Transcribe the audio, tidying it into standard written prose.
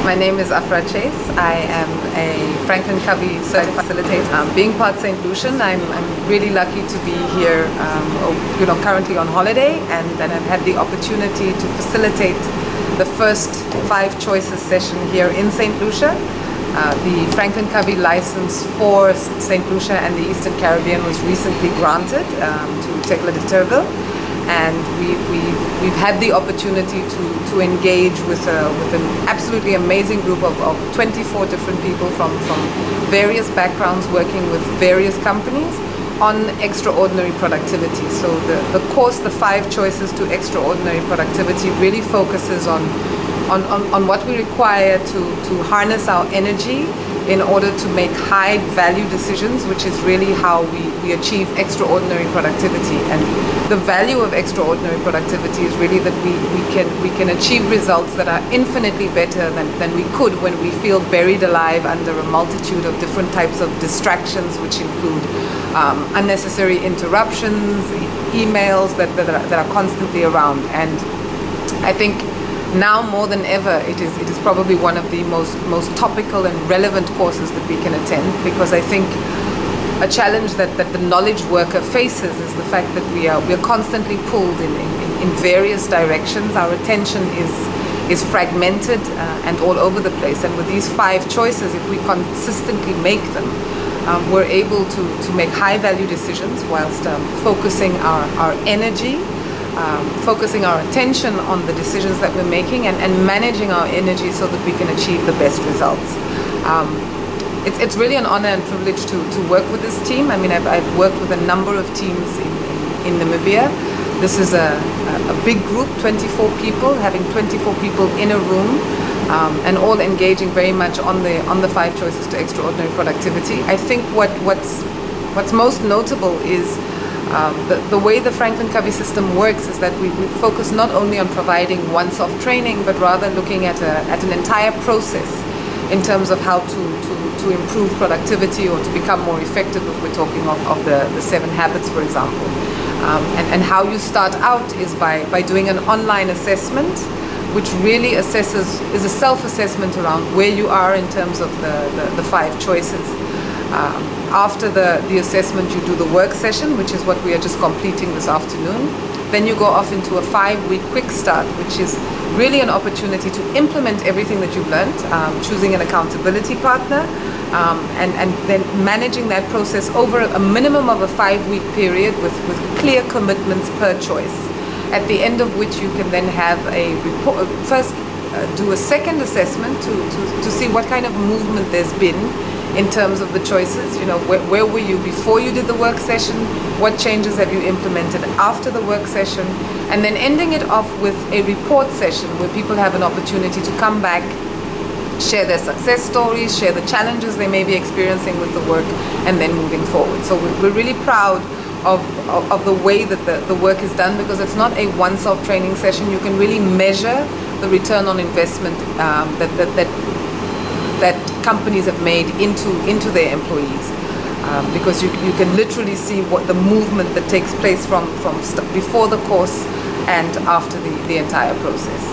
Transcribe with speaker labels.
Speaker 1: My name is Afra. I am a FranklinCovey certified facilitator. Being part Saint Lucian, I'm really lucky to be here, currently on holiday, and I've had the opportunity to facilitate the first 5 choices session here in Saint Lucia. The FranklinCovey license for Saint Lucia and the Eastern Caribbean was recently granted to Tekla de Turville, and we've had the opportunity to engage with an absolutely amazing group of 24 different people from various backgrounds, working with various companies on extraordinary productivity. So the course, the 5 choices to extraordinary productivity, really focuses on what we require to harness our energy in order to make high value decisions, which is really how we achieve extraordinary productivity. And the value of extraordinary productivity is really that we can achieve results that are infinitely better than we could when we feel buried alive under a multitude of different types of distractions, which include unnecessary interruptions, emails that are constantly around. And I think now more than ever, it is probably one of the most topical and relevant courses that we can attend, because I think a challenge that the knowledge worker faces is the fact that we are constantly pulled in various directions. Our attention is fragmented and all over the place. And with these 5 choices, if we consistently make them, we're able to make high value decisions whilst focusing our energy, focusing our attention on the decisions that we're making, and managing our energy so that we can achieve the best results. It's really an honor and privilege to work with this team. I mean, I've worked with a number of teams in Namibia. This is a big group, 24 people, having 24 people in a room, and all engaging very much on the 5 choices to extraordinary productivity. I think what's most notable is the way the FranklinCovey system works is that we focus not only on providing once-off training, but rather looking at an entire process in terms of how to improve productivity or to become more effective, if we're talking of the 7 habits, for example. And how you start out is by doing an online assessment, which really is a self-assessment around where you are in terms of the 5 choices. After the assessment, you do the work session, which is what we are just completing this afternoon. Then you go off into a 5-week quick start, which is really an opportunity to implement everything that you've learned, choosing an accountability partner, and then managing that process over a minimum of a 5-week period with clear commitments per choice. At the end of which you can then have a report, first do a second assessment to see what kind of movement there's been in terms of the choices. Where were you before you did the work session? What changes have you implemented after the work session? And then ending it off with a report session where people have an opportunity to come back, share their success stories, share the challenges they may be experiencing with the work, and then moving forward. So we're really proud of the way that the work is done, because it's not a once-off training session. You can really measure the return on investment that companies have made into their employees, because you can literally see what the movement that takes place from before the course and after the entire process.